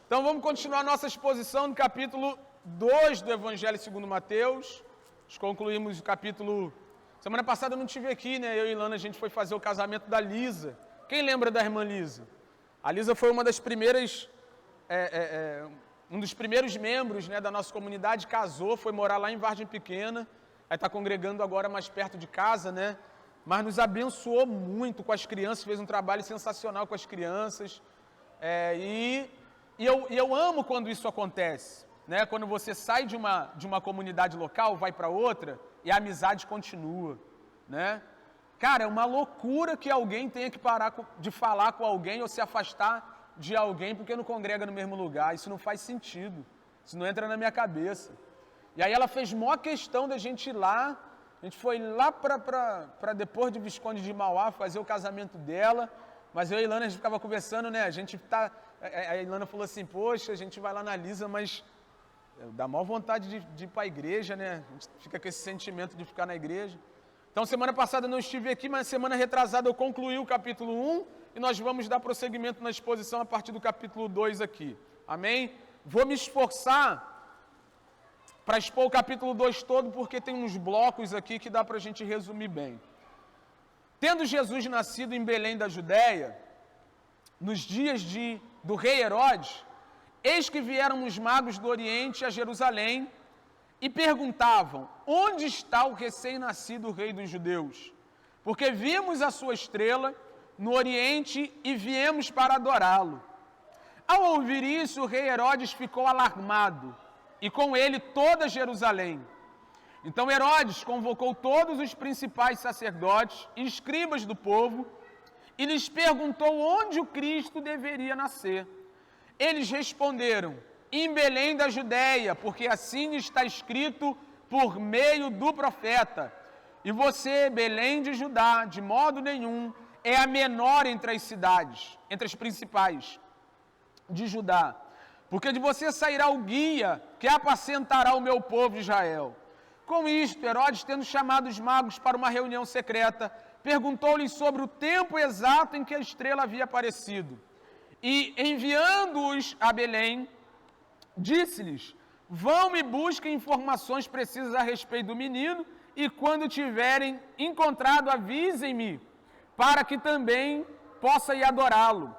Então vamos continuar nossa exposição no capítulo 2 do Evangelho segundo Mateus. Nós concluímos o capítulo... Semana passada eu não estive aqui, né? Eu e Ilana, a gente foi fazer o casamento da Lisa. Quem lembra da irmã Lisa? A Lisa foi uma das primeiras... um dos primeiros membros, né, da nossa comunidade, casou, foi morar lá em Vargem Pequena. Aí está congregando agora mais perto de casa, né? Mas nos abençoou muito com as crianças, fez um trabalho sensacional com as crianças. E eu amo quando isso acontece, né? Quando você sai de uma comunidade local, vai para outra e a amizade continua, né? Cara, é uma loucura que alguém tenha que parar de falar com alguém ou se afastar de alguém porque não congrega no mesmo lugar. Isso não faz sentido, isso não entra na minha cabeça. E aí ela fez maior questão da gente ir lá, a gente foi lá para depois de Visconde de Mauá fazer o casamento dela. Mas eu e a Ilana, a gente ficava conversando, né? A Ilana falou assim, poxa, a gente vai lá na Lisa, mas dá maior vontade de ir para a igreja, né? A gente fica com esse sentimento de ficar na igreja. Então, semana passada eu não estive aqui, mas semana retrasada eu concluí o capítulo 1 e nós vamos dar prosseguimento na exposição a partir do capítulo 2 aqui. Amém? Vou me esforçar para expor o capítulo 2 todo, porque tem uns blocos aqui que dá para a gente resumir bem. Tendo Jesus nascido em Belém da Judéia, nos dias do rei Herodes, eis que vieram os magos do Oriente a Jerusalém e perguntavam, onde está o recém-nascido rei dos judeus? Porque vimos a sua estrela no Oriente e viemos para adorá-lo. Ao ouvir isso, o rei Herodes ficou alarmado, e com ele toda Jerusalém. Então Herodes convocou todos os principais sacerdotes e escribas do povo e lhes perguntou onde o Cristo deveria nascer. Eles responderam, em Belém da Judéia, porque assim está escrito por meio do profeta. E você, Belém de Judá, de modo nenhum, é a menor entre as cidades, entre as principais de Judá. Porque de você sairá o guia que apacentará o meu povo de Israel. Com isto, Herodes, tendo chamado os magos para uma reunião secreta, perguntou-lhes sobre o tempo exato em que a estrela havia aparecido. E, enviando-os a Belém, disse-lhes, vão e busquem informações precisas a respeito do menino, e quando tiverem encontrado, avisem-me, para que também possa ir adorá-lo.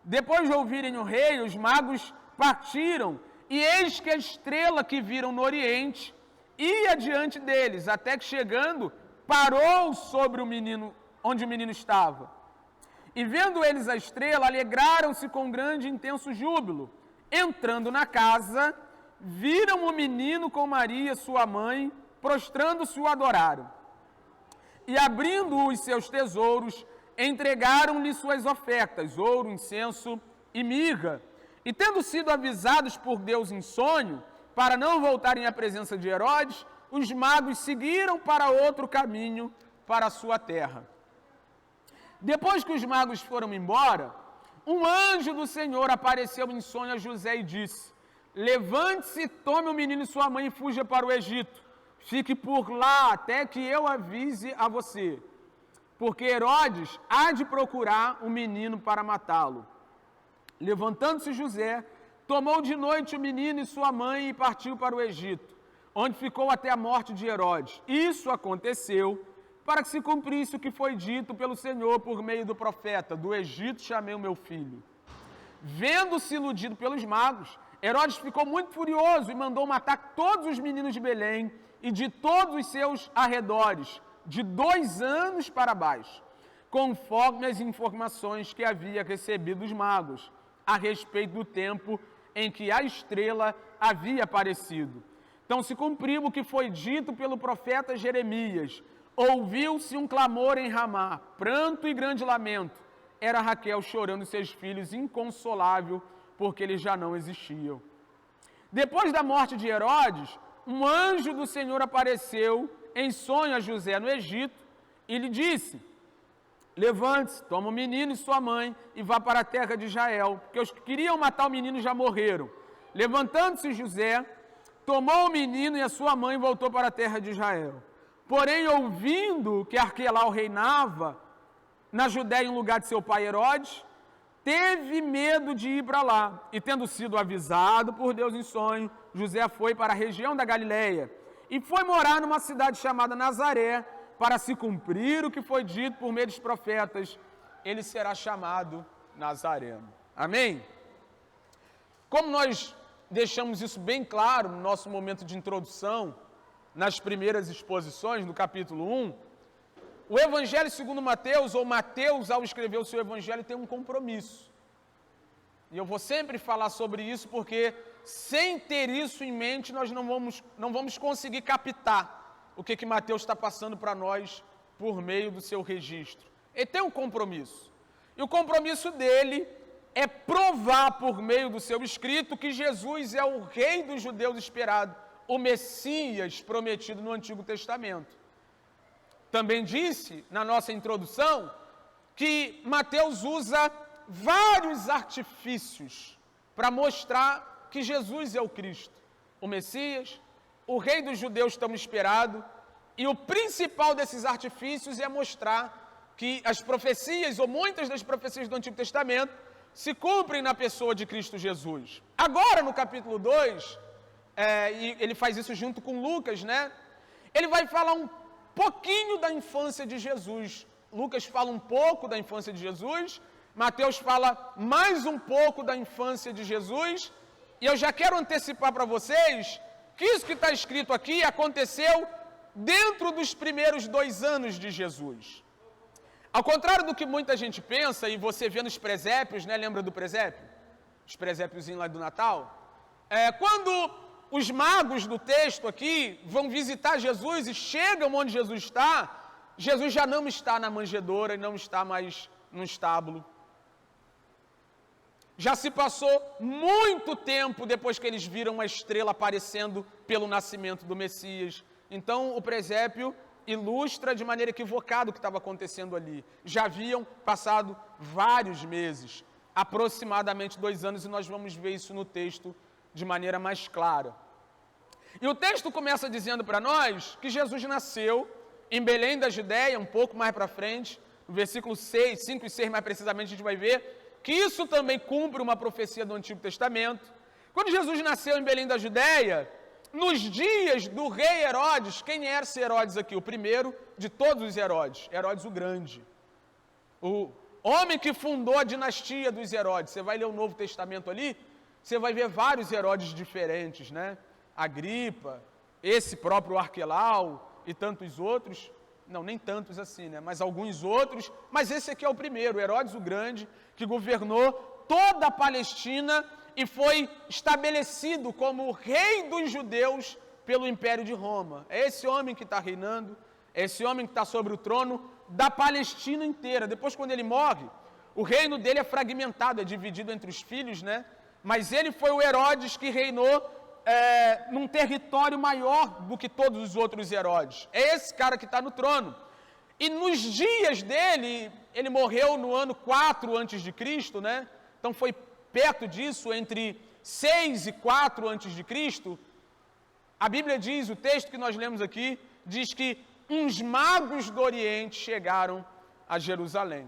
Depois de ouvirem o rei, os magos partiram, e eis que a estrela que viram no Oriente ia diante deles, até que chegando, parou sobre o menino, onde o menino estava. E vendo eles a estrela, alegraram-se com grande e intenso júbilo. Entrando na casa, viram o menino com Maria, sua mãe, prostrando-se o adoraram. E abrindo os seus tesouros, entregaram-lhe suas ofertas, ouro, incenso e mirra. E tendo sido avisados por Deus em sonho, para não voltarem à presença de Herodes, os magos seguiram para outro caminho, para a sua terra. Depois que os magos foram embora, um anjo do Senhor apareceu em sonho a José e disse, levante-se, tome o menino e sua mãe e fuja para o Egito. Fique por lá até que eu avise a você, porque Herodes há de procurar o menino para matá-lo. Levantando-se José, tomou de noite o menino e sua mãe e partiu para o Egito, onde ficou até a morte de Herodes. Isso aconteceu para que se cumprisse o que foi dito pelo Senhor por meio do profeta, do Egito chamei o meu filho. Vendo-se iludido pelos magos, Herodes ficou muito furioso e mandou matar todos os meninos de Belém e de todos os seus arredores, de 2 anos para baixo, conforme as informações que havia recebido dos magos, a respeito do tempo em que a estrela havia aparecido. Então se cumpriu o que foi dito pelo profeta Jeremias. Ouviu-se um clamor em Ramá, pranto e grande lamento. Era Raquel chorando seus filhos, inconsolável, porque eles já não existiam. Depois da morte de Herodes, um anjo do Senhor apareceu em sonho a José no Egito e lhe disse, levante-se, toma o menino e sua mãe e vá para a terra de Israel, porque os que queriam matar o menino já morreram. Levantando-se José, tomou o menino e a sua mãe e voltou para a terra de Israel. Porém, ouvindo que Arquelau reinava na Judéia em lugar de seu pai Herodes, teve medo de ir para lá, e tendo sido avisado por Deus em sonho, José foi para a região da Galileia, e foi morar numa cidade chamada Nazaré, para se cumprir o que foi dito por meio dos profetas, ele será chamado Nazareno. Amém? Como nós deixamos isso bem claro no nosso momento de introdução, nas primeiras exposições, no capítulo 1, o Evangelho segundo Mateus, ou Mateus, ao escrever o seu Evangelho, tem um compromisso. E eu vou sempre falar sobre isso, porque sem ter isso em mente, nós não vamos conseguir captar o que Mateus está passando para nós por meio do seu registro. Ele tem um compromisso. E o compromisso dele é provar por meio do seu escrito que Jesus é o rei dos judeus esperado, o Messias prometido no Antigo Testamento. Também disse, na nossa introdução, que Mateus usa vários artifícios para mostrar que Jesus é o Cristo, o Messias, o rei dos judeus tão esperado, e o principal desses artifícios é mostrar que as profecias, ou muitas das profecias do Antigo Testamento, se cumprem na pessoa de Cristo Jesus. Agora, no capítulo 2, e ele faz isso junto com Lucas, né? Ele vai falar um pouquinho da infância de Jesus. Lucas fala um pouco da infância de Jesus, Mateus fala mais um pouco da infância de Jesus, e eu já quero antecipar para vocês que isso que está escrito aqui aconteceu dentro dos primeiros 2 anos de Jesus. Ao contrário do que muita gente pensa, e você vê nos presépios, né? Lembra do presépio? Os presépiozinhos lá do Natal? Quando os magos do texto aqui vão visitar Jesus e chegam onde Jesus já não está na manjedoura e não está mais no estábulo. Já se passou muito tempo depois que eles viram uma estrela aparecendo pelo nascimento do Messias. Então, o presépio ilustra de maneira equivocada o que estava acontecendo ali. Já haviam passado vários meses, aproximadamente 2 anos, e nós vamos ver isso no texto de maneira mais clara. E o texto começa dizendo para nós que Jesus nasceu em Belém da Judéia, um pouco mais para frente, no versículo 5 e 6 mais precisamente, a gente vai ver que isso também cumpre uma profecia do Antigo Testamento. Quando Jesus nasceu em Belém da Judéia, nos dias do rei Herodes, quem era esse Herodes aqui? O primeiro de todos os Herodes, Herodes o Grande. O homem que fundou a dinastia dos Herodes. Você vai ler o Novo Testamento ali, você vai ver vários Herodes diferentes, né? Agripa, esse próprio Arquelau e tantos outros. Não, nem tantos assim, né? Mas alguns outros. Mas esse aqui é o primeiro, Herodes o Grande, que governou toda a Palestina e foi estabelecido como o rei dos judeus pelo Império de Roma. É esse homem que está reinando, é esse homem que está sobre o trono da Palestina inteira. Depois, quando ele morre, o reino dele é fragmentado, é dividido entre os filhos, né? Mas ele foi o Herodes que reinou num território maior do que todos os outros Herodes. É esse cara que está no trono. E nos dias dele, ele morreu no ano 4 a.C., né? Então foi perto disso, entre 6 e 4 a.C., a Bíblia diz, o texto que nós lemos aqui, diz que uns magos do Oriente chegaram a Jerusalém.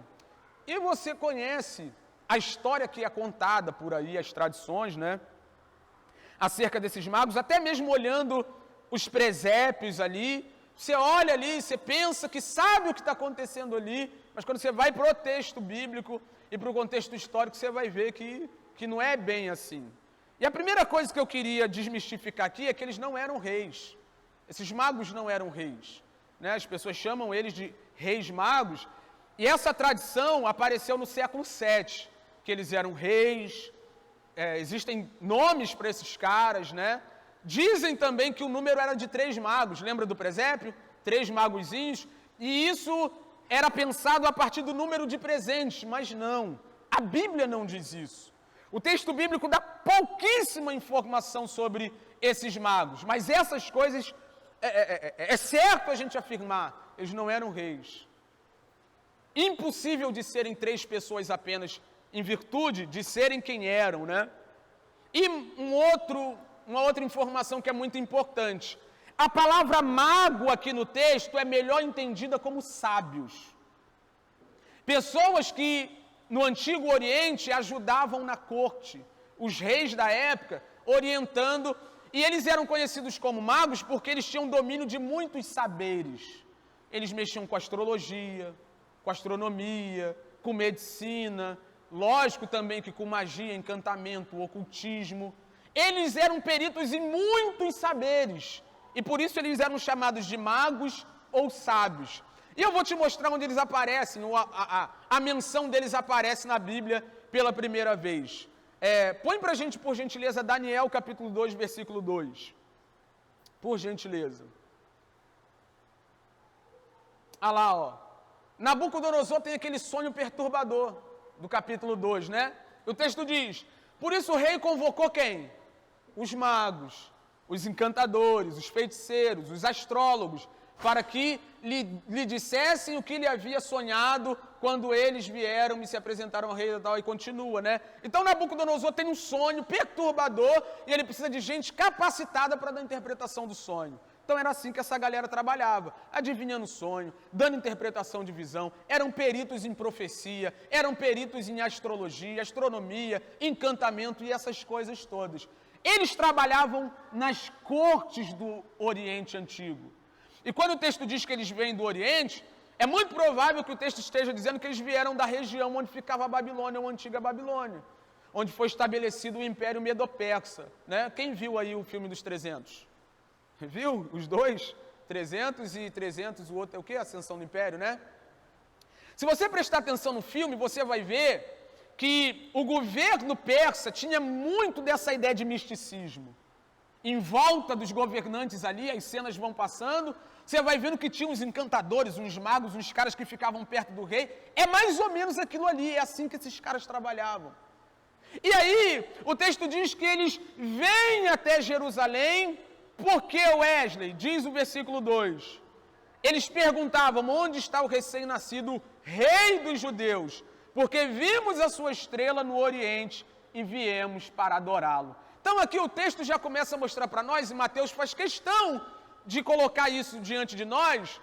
E você conhece a história que é contada por aí, as tradições, né? Acerca desses magos, até mesmo olhando os presépios ali, você olha ali, você pensa que sabe o que está acontecendo ali, mas quando você vai para o texto bíblico e para o contexto histórico, você vai ver que não é bem assim. E a primeira coisa que eu queria desmistificar aqui é que eles não eram reis. Esses magos não eram reis, né? As pessoas chamam eles de reis magos, e essa tradição apareceu no século VII, que eles eram reis. Existem nomes para esses caras, né? Dizem também que o número era de 3 magos, lembra do presépio? 3 magozinhos, e isso era pensado a partir do número de presentes, mas não, a Bíblia não diz isso. O texto bíblico dá pouquíssima informação sobre esses magos, mas essas coisas, é certo a gente afirmar, eles não eram reis. Impossível de serem 3 pessoas apenas, em virtude de serem quem eram, né? E uma outra informação que é muito importante. A palavra mago aqui no texto é melhor entendida como sábios. Pessoas que no Antigo Oriente ajudavam na corte, os reis da época, orientando, e eles eram conhecidos como magos porque eles tinham domínio de muitos saberes. Eles mexiam com astrologia, com astronomia, com medicina, lógico também que com magia, encantamento, ocultismo. Eles eram peritos em muitos saberes, e por isso eles eram chamados de magos ou sábios. E eu vou te mostrar onde eles aparecem, a menção deles aparece na Bíblia pela primeira vez. Põe pra gente, por gentileza, Daniel capítulo 2, versículo 2. Por gentileza. Ah lá, ó. Nabucodonosor tem aquele sonho perturbador do capítulo 2, né? O texto diz, por isso o rei convocou quem? Os magos, os encantadores, os feiticeiros, os astrólogos, para que lhe dissessem o que ele havia sonhado quando eles vieram e se apresentaram ao rei e tal, e continua, né? Então Nabucodonosor tem um sonho perturbador e ele precisa de gente capacitada para dar a interpretação do sonho. Então era assim que essa galera trabalhava, adivinhando sonho, dando interpretação de visão, eram peritos em profecia, eram peritos em astrologia, astronomia, encantamento e essas coisas todas. Eles trabalhavam nas cortes do Oriente Antigo. E quando o texto diz que eles vêm do Oriente, é muito provável que o texto esteja dizendo que eles vieram da região onde ficava a Babilônia, ou a antiga Babilônia, onde foi estabelecido o Império Medo-Persa, né? Quem viu aí o filme dos 300? Viu? Os dois? 300 e 300, o outro é o quê? Ascensão do Império, né? Se você prestar atenção no filme, você vai ver que o governo persa tinha muito dessa ideia de misticismo. Em volta dos governantes ali, as cenas vão passando, você vai vendo que tinha uns encantadores, uns magos, uns caras que ficavam perto do rei. É mais ou menos aquilo ali, é assim que esses caras trabalhavam. E aí, o texto diz que eles vêm até Jerusalém, porque, Wesley, diz o versículo 2, eles perguntavam, onde está o recém-nascido rei dos judeus? Porque vimos a sua estrela no Oriente e viemos para adorá-lo. Então aqui o texto já começa a mostrar para nós, e Mateus faz questão de colocar isso diante de nós,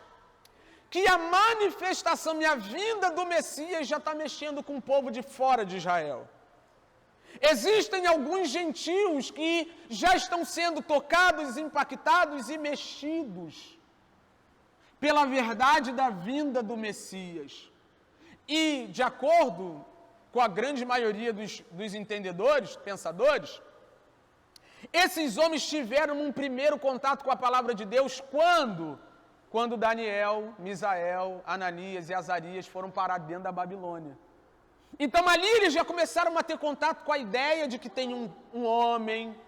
que a manifestação e a vinda do Messias já está mexendo com o povo de fora de Israel. Existem alguns gentios que já estão sendo tocados, impactados e mexidos pela verdade da vinda do Messias. E, de acordo com a grande maioria dos entendedores, pensadores, esses homens tiveram um primeiro contato com a palavra de Deus quando Daniel, Misael, Ananias e Azarias foram parar dentro da Babilônia. Então ali eles já começaram a ter contato com a ideia de que tem um homem,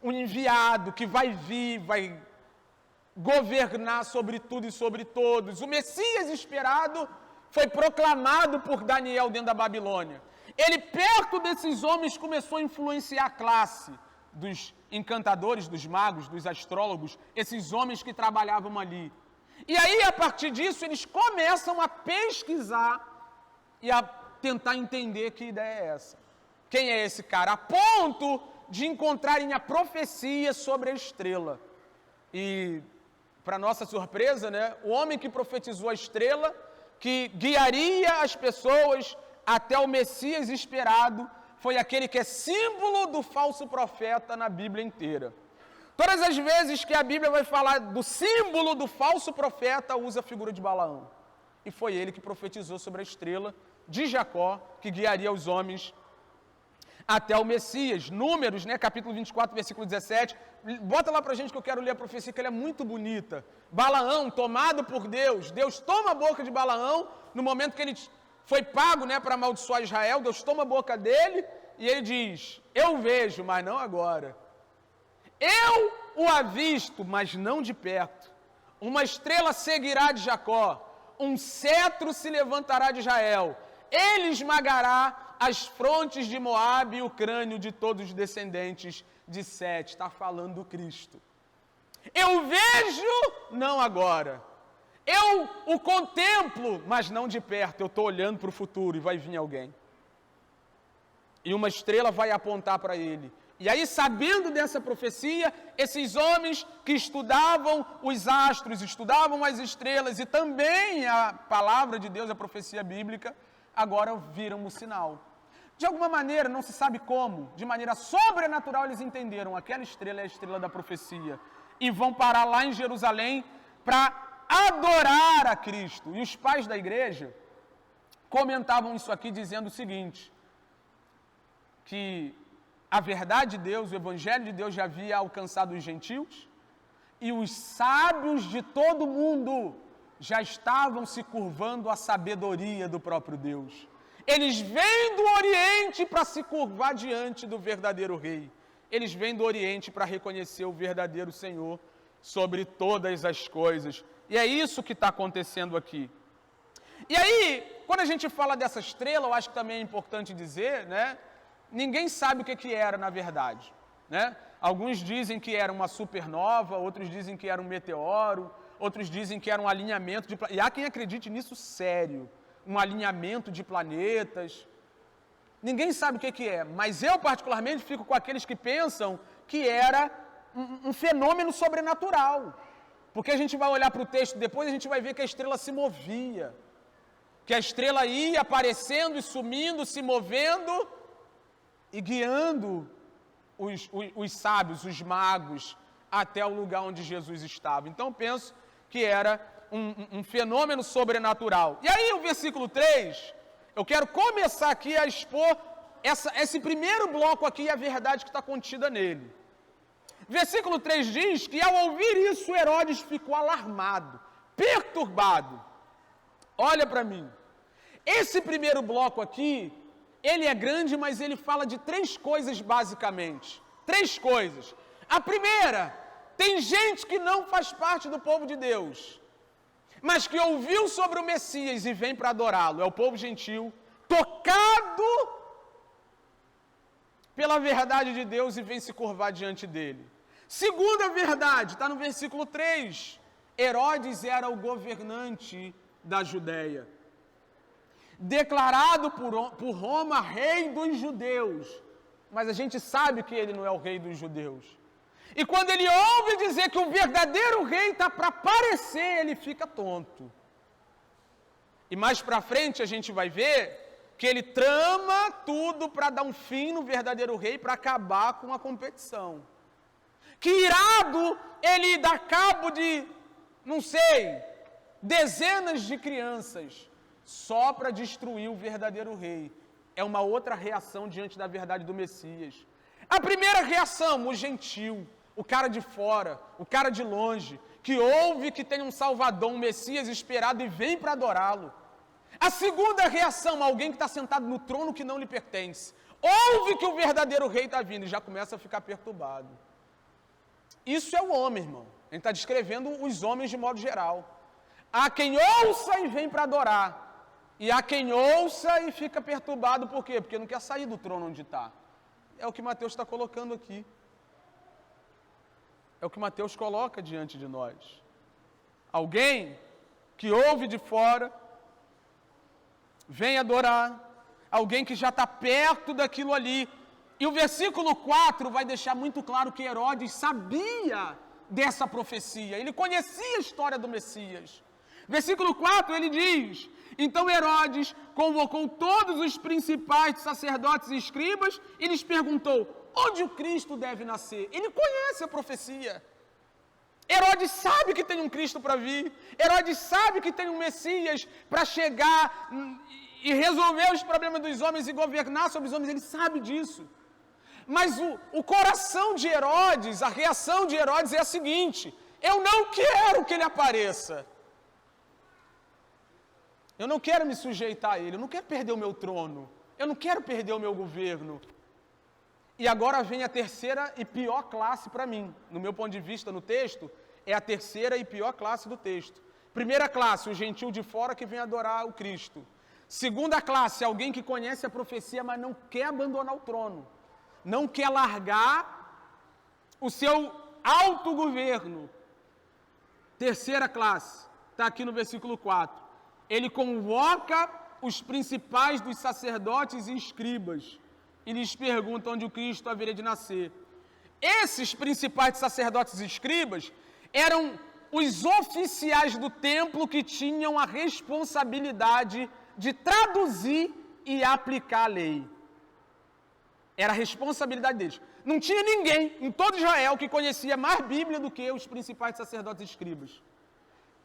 um enviado que vai vir, vai governar sobre tudo e sobre todos. O Messias esperado foi proclamado por Daniel dentro da Babilônia. Ele, perto desses homens, começou a influenciar a classe dos encantadores, dos magos, dos astrólogos, esses homens que trabalhavam ali. E aí, a partir disso, eles começam a pesquisar e a tentar entender que ideia é essa. Quem é esse cara? A ponto de encontrarem a profecia sobre a estrela. E, para nossa surpresa, né, o homem que profetizou a estrela, que guiaria as pessoas até o Messias esperado, foi aquele que é símbolo do falso profeta na Bíblia inteira. Todas as vezes que a Bíblia vai falar do símbolo do falso profeta, usa a figura de Balaão. E foi ele que profetizou sobre a estrela de Jacó, que guiaria os homens até o Messias. Números, né, capítulo 24, versículo 17. Bota lá pra gente que eu quero ler a profecia, que ela é muito bonita. Balaão, tomado por Deus. Deus toma a boca de Balaão no momento que ele foi pago, né, para amaldiçoar Israel. Deus toma a boca dele e ele diz, eu vejo, mas não agora. Eu o avisto, mas não de perto. Uma estrela seguirá de Jacó. Um cetro se levantará de Israel. Ele esmagará as frontes de Moabe e o crânio de todos os descendentes de Sete. Está falando do Cristo. Eu vejo, não agora. Eu o contemplo, mas não de perto. Eu estou olhando para o futuro e vai vir alguém. E uma estrela vai apontar para ele. E aí, sabendo dessa profecia, esses homens que estudavam os astros, estudavam as estrelas e também a palavra de Deus, a profecia bíblica, agora viram o sinal. De alguma maneira, não se sabe como, de maneira sobrenatural eles entenderam, aquela estrela é a estrela da profecia, e vão parar lá em Jerusalém para adorar a Cristo. E os pais da igreja comentavam isso aqui dizendo o seguinte, que a verdade de Deus, o evangelho de Deus já havia alcançado os gentios, e os sábios de todo mundo já estavam se curvando à sabedoria do próprio Deus. Eles vêm do Oriente para se curvar diante do verdadeiro Rei. Eles vêm do Oriente para reconhecer o verdadeiro Senhor sobre todas as coisas. E é isso que está acontecendo aqui. E aí, quando a gente fala dessa estrela, eu acho que também é importante dizer, né? Ninguém sabe o que era na verdade, né? Alguns dizem que era uma supernova, outros dizem que era um meteoro, outros dizem que era um alinhamento de planetas. E há quem acredite nisso sério, um alinhamento de planetas. Ninguém sabe o que é, mas eu particularmente fico com aqueles que pensam que era um fenômeno sobrenatural. Porque a gente vai olhar para o texto depois e a gente vai ver que a estrela se movia. Que a estrela ia aparecendo e sumindo, se movendo e guiando os sábios, os magos, até o lugar onde Jesus estava. Então penso que era um fenômeno sobrenatural. E aí o versículo 3, eu quero começar aqui a expor esse primeiro bloco aqui e a verdade que está contida nele. Versículo 3 diz que ao ouvir isso Herodes ficou alarmado, perturbado. Olha para mim, esse primeiro bloco aqui, ele é grande, mas ele fala de 3 coisas basicamente. 3 coisas. A primeira, tem gente que não faz parte do povo de Deus, mas que ouviu sobre o Messias e vem para adorá-lo. É o povo gentil, tocado pela verdade de Deus e vem se curvar diante dele. Segunda verdade, está no versículo 3. Herodes era o governante da Judéia, declarado por Roma rei dos judeus, mas a gente sabe que ele não é o rei dos judeus. E quando ele ouve dizer que o verdadeiro rei está para aparecer, ele fica tonto. E mais para frente a gente vai ver que ele trama tudo para dar um fim no verdadeiro rei, para acabar com a competição. Que irado, ele dá cabo de, não sei, dezenas de crianças, só para destruir o verdadeiro rei. É uma outra reação diante da verdade do Messias. A primeira reação, o gentil, o cara de fora, o cara de longe, que ouve que tem um Salvador, um Messias esperado e vem para adorá-lo. A segunda reação, alguém que está sentado no trono que não lhe pertence, ouve que o verdadeiro rei está vindo e já começa a ficar perturbado. Isso é o homem, irmão. Ele está descrevendo os homens de modo geral. Há quem ouça e vem para adorar. E há quem ouça e fica perturbado, por quê? Porque não quer sair do trono onde está. É o que Mateus está colocando aqui. É o que Mateus coloca diante de nós. Alguém que ouve de fora, vem adorar. Alguém que já está perto daquilo ali. E o versículo 4 vai deixar muito claro que Herodes sabia dessa profecia. Ele conhecia a história do Messias. Versículo 4 ele diz: então Herodes convocou todos os principais sacerdotes e escribas e lhes perguntou: onde o Cristo deve nascer? Ele conhece a profecia. Herodes sabe que tem um Cristo para vir. Herodes sabe que tem um Messias para chegar e resolver os problemas dos homens e governar sobre os homens. Ele sabe disso. Mas o coração de Herodes, a reação de Herodes é a seguinte: eu não quero que ele apareça. Eu não quero me sujeitar a ele, eu não quero perder o meu trono, eu não quero perder o meu governo. E agora vem a terceira e pior classe para mim, no meu ponto de vista no texto, é a terceira e pior classe do texto. Primeira classe, o gentil de fora que vem adorar o Cristo. Segunda classe, alguém que conhece a profecia, mas não quer abandonar o trono, não quer largar o seu autogoverno. Terceira classe, está aqui no versículo 4. Ele convoca os principais dos sacerdotes e escribas e lhes pergunta onde o Cristo haveria de nascer. Esses principais sacerdotes e escribas eram os oficiais do templo que tinham a responsabilidade de traduzir e aplicar a lei. Era a responsabilidade deles. Não tinha ninguém em todo Israel que conhecia mais Bíblia do que os principais sacerdotes e escribas.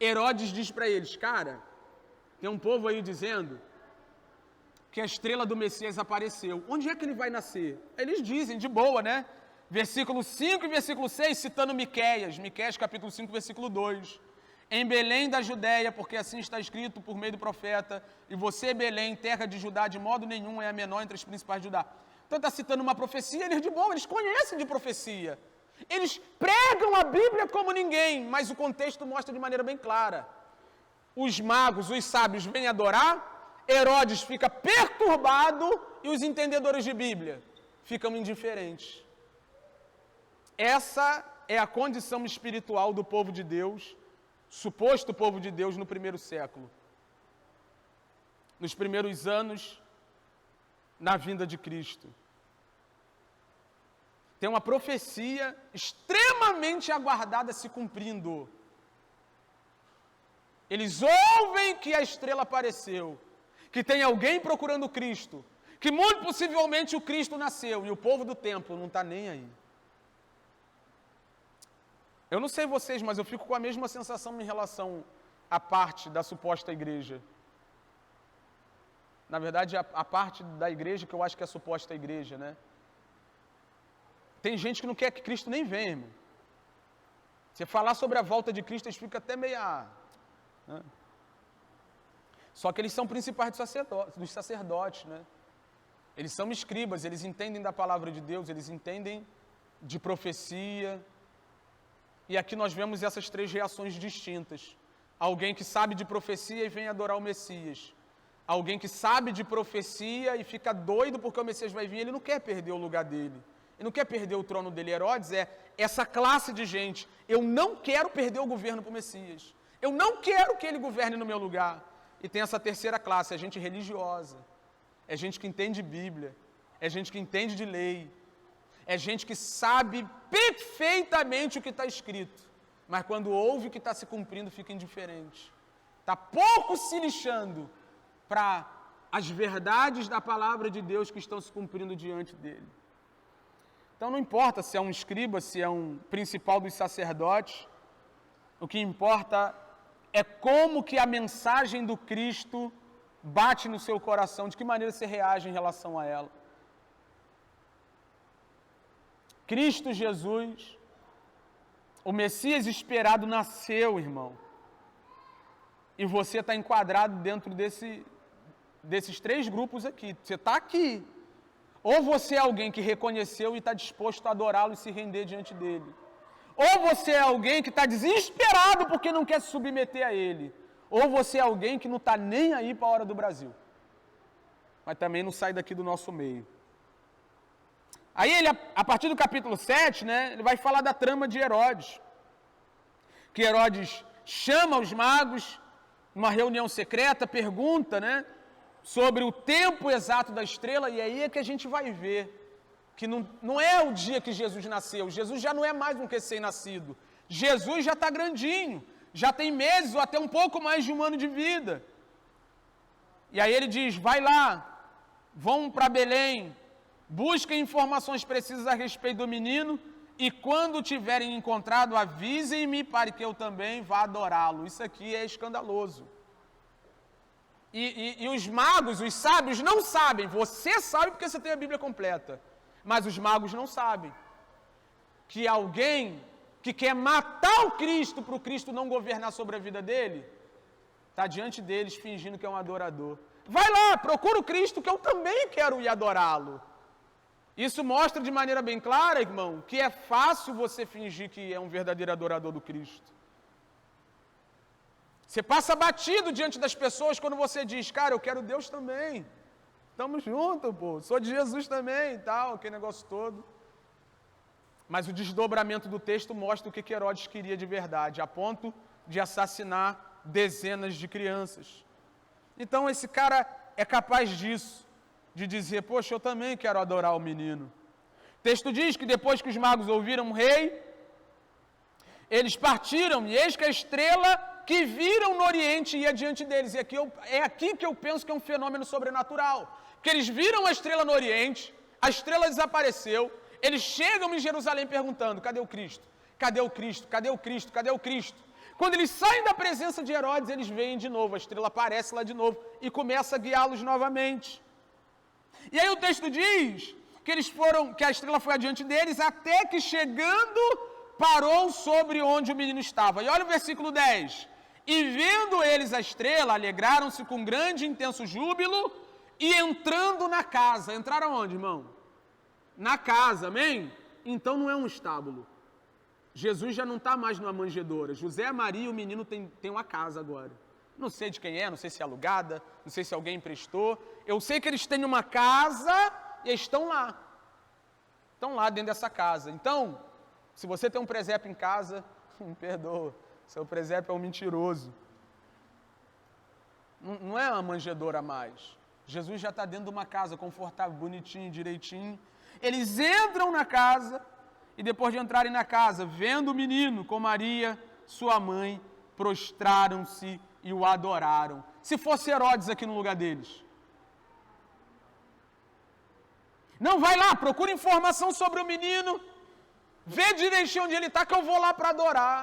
Herodes diz para eles, cara, tem um povo aí dizendo que a estrela do Messias apareceu. Onde é que ele vai nascer? Eles dizem, de boa, né? Versículo 5 e versículo 6, citando Miqueias. Miqueias capítulo 5, versículo 2. Em Belém da Judéia, porque assim está escrito por meio do profeta, e você, Belém, terra de Judá, de modo nenhum é a menor entre os principais de Judá. Então está citando uma profecia, eles de boa, eles conhecem de profecia. Eles pregam a Bíblia como ninguém, mas o contexto mostra de maneira bem clara. Os magos, os sábios vêm adorar, Herodes fica perturbado e os entendedores de Bíblia ficam indiferentes. Essa é a condição espiritual do povo de Deus, suposto povo de Deus no primeiro século. Nos primeiros anos, na vinda de Cristo. Tem uma profecia extremamente aguardada se cumprindo. Eles ouvem que a estrela apareceu, que tem alguém procurando Cristo, que muito possivelmente o Cristo nasceu, e o povo do templo não está nem aí. Eu não sei vocês, mas eu fico com a mesma sensação em relação à parte da suposta igreja. Na verdade, a parte da igreja que eu acho que é a suposta igreja, né? Tem gente que não quer que Cristo nem venha, irmão. Você falar sobre a volta de Cristo, eles ficam até meio... né? Só que eles são principais dos sacerdotes, né? Eles são escribas, eles entendem da palavra de Deus, eles entendem de profecia. E aqui nós vemos essas três reações distintas. Alguém que sabe de profecia e vem adorar o Messias. Alguém que sabe de profecia e fica doido porque o Messias vai vir, ele não quer perder o lugar dele. Ele não quer perder o trono dele. Herodes é essa classe de gente. Eu não quero perder o governo para o Messias. Eu não quero que ele governe no meu lugar. E tem essa terceira classe, é gente religiosa. É gente que entende Bíblia. É gente que entende de lei. É gente que sabe perfeitamente o que está escrito, mas quando ouve o que está se cumprindo, fica indiferente. Está pouco se lixando para as verdades da palavra de Deus que estão se cumprindo diante dele. Então não importa se é um escriba, se é um principal dos sacerdotes, o que importa é como que a mensagem do Cristo bate no seu coração, de que maneira você reage em relação a ela. Cristo Jesus, o Messias esperado nasceu, irmão. E você está enquadrado dentro desses três grupos aqui. Você está aqui. Ou você é alguém que reconheceu e está disposto a adorá-lo e se render diante dele. Ou você é alguém que está desesperado porque não quer se submeter a ele. Ou você é alguém que não está nem aí para a hora do Brasil. Mas também não sai daqui do nosso meio. Aí ele, a partir do capítulo 7, né, ele vai falar da trama de Herodes. Que Herodes chama os magos, numa reunião secreta, pergunta, né, sobre o tempo exato da estrela, e aí é que a gente vai ver que não é o dia que Jesus nasceu. Jesus já não é mais um recém-nascido. Jesus já está grandinho, já tem meses ou até um pouco mais de um ano de vida. E aí ele diz, vai lá, vão para Belém, busquem informações precisas a respeito do menino e quando tiverem encontrado, avisem-me para que eu também vá adorá-lo. Isso aqui é escandaloso. E os magos, os sábios não sabem. Você sabe porque você tem a Bíblia completa. Mas os magos não sabem que alguém que quer matar o Cristo para o Cristo não governar sobre a vida dele, está diante deles fingindo que é um adorador. Vai lá, procura o Cristo que eu também quero ir adorá-lo. Isso mostra de maneira bem clara, irmão, que é fácil você fingir que é um verdadeiro adorador do Cristo. Você passa batido diante das pessoas quando você diz, cara, eu quero Deus também. Estamos juntos, pô, sou de Jesus também e tal, aquele negócio todo. Mas o desdobramento do texto mostra o que Herodes queria de verdade, a ponto de assassinar dezenas de crianças. Então esse cara é capaz disso. De dizer, poxa, eu também quero adorar o menino. O texto diz que depois que os magos ouviram o rei, eles partiram, e eis que a estrela que viram no Oriente ir adiante deles. E é aqui que eu penso que é um fenômeno sobrenatural. Porque eles viram a estrela no Oriente, a estrela desapareceu, eles chegam em Jerusalém perguntando, cadê o Cristo? Cadê o Cristo? Cadê o Cristo? Cadê o Cristo? Quando eles saem da presença de Herodes, eles veem de novo, a estrela aparece lá de novo e começa a guiá-los novamente. E aí o texto diz que a estrela foi adiante deles, até que chegando, parou sobre onde o menino estava. E olha o versículo 10. E vendo eles a estrela, alegraram-se com grande e intenso júbilo, e entrando na casa. Entraram onde, irmão? Na casa, amém? Então não é um estábulo. Jesus já não está mais numa manjedoura. José, Maria e o menino tem uma casa agora. Não sei de quem é, não sei se é alugada, não sei se alguém emprestou. Eu sei que eles têm uma casa e eles estão lá. Estão lá dentro dessa casa. Então, se você tem um presépio em casa, me perdoa, seu presépio é um mentiroso. Não é uma manjedoura a mais. Jesus já está dentro de uma casa, confortável, bonitinho, direitinho. Eles entram na casa e depois de entrarem na casa, vendo o menino com Maria, sua mãe, prostraram-se e o adoraram. Se fosse Herodes aqui no lugar deles. Não, vai lá, procura informação sobre o menino, vê direitinho onde ele está que eu vou lá para adorar.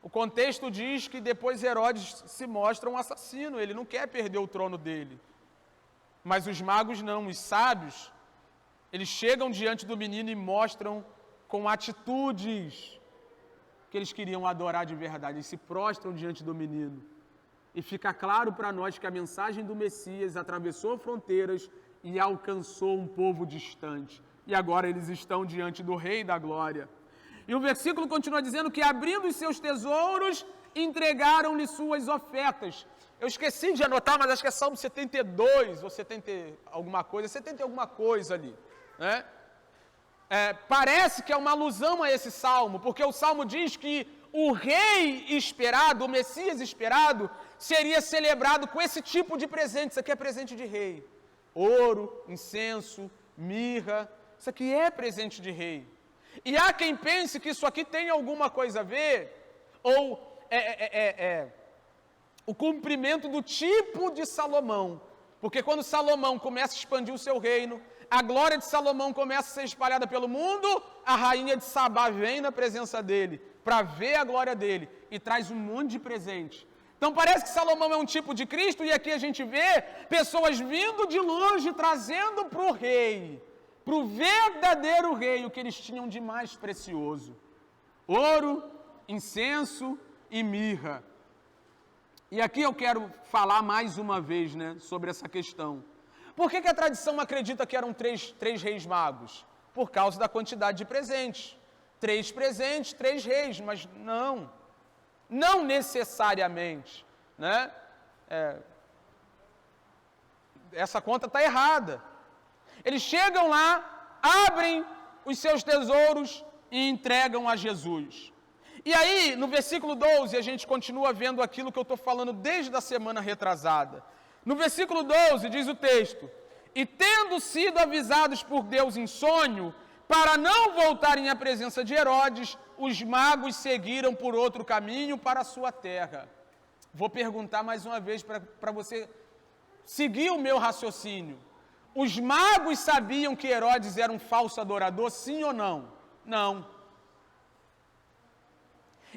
O contexto diz que depois Herodes se mostra um assassino, ele não quer perder o trono dele. Mas os magos não, os sábios, eles chegam diante do menino e mostram com atitudes que eles queriam adorar de verdade. Eles se prostram diante do menino. E fica claro para nós que a mensagem do Messias atravessou fronteiras e alcançou um povo distante. E agora eles estão diante do Rei da Glória. E o versículo continua dizendo que, abrindo os seus tesouros, entregaram-lhe suas ofertas. Eu esqueci de anotar, mas acho que é Salmo 72, ou 70 alguma coisa, 70 alguma coisa ali, né? Parece que é uma alusão a esse salmo, porque o salmo diz que o rei esperado, o Messias esperado, seria celebrado com esse tipo de presente. Isso aqui é presente de rei. Ouro, incenso, mirra, isso aqui é presente de rei. E há quem pense que isso aqui tem alguma coisa a ver, ou o cumprimento do tipo de Salomão. Porque quando Salomão começa a expandir o seu reino, a glória de Salomão começa a ser espalhada pelo mundo, a rainha de Sabá vem na presença dele, para ver a glória dele, e traz um monte de presente. Então parece que Salomão é um tipo de Cristo, e aqui a gente vê pessoas vindo de longe, trazendo para o rei, para o verdadeiro rei, o que eles tinham de mais precioso: ouro, incenso e mirra. E aqui eu quero falar mais uma vez, né, sobre essa questão. Por que a tradição acredita que eram três reis magos? Por causa da quantidade de presentes. 3 presentes, 3 reis, mas não necessariamente, né? Essa conta está errada. Eles chegam lá, abrem os seus tesouros e entregam a Jesus. E aí, no versículo 12, a gente continua vendo aquilo que eu estou falando desde a semana retrasada. No versículo 12 diz o texto: e tendo sido avisados por Deus em sonho, para não voltarem à presença de Herodes, os magos seguiram por outro caminho para a sua terra. Vou perguntar mais uma vez para você seguir o meu raciocínio. Os magos sabiam que Herodes era um falso adorador, sim ou não? Não.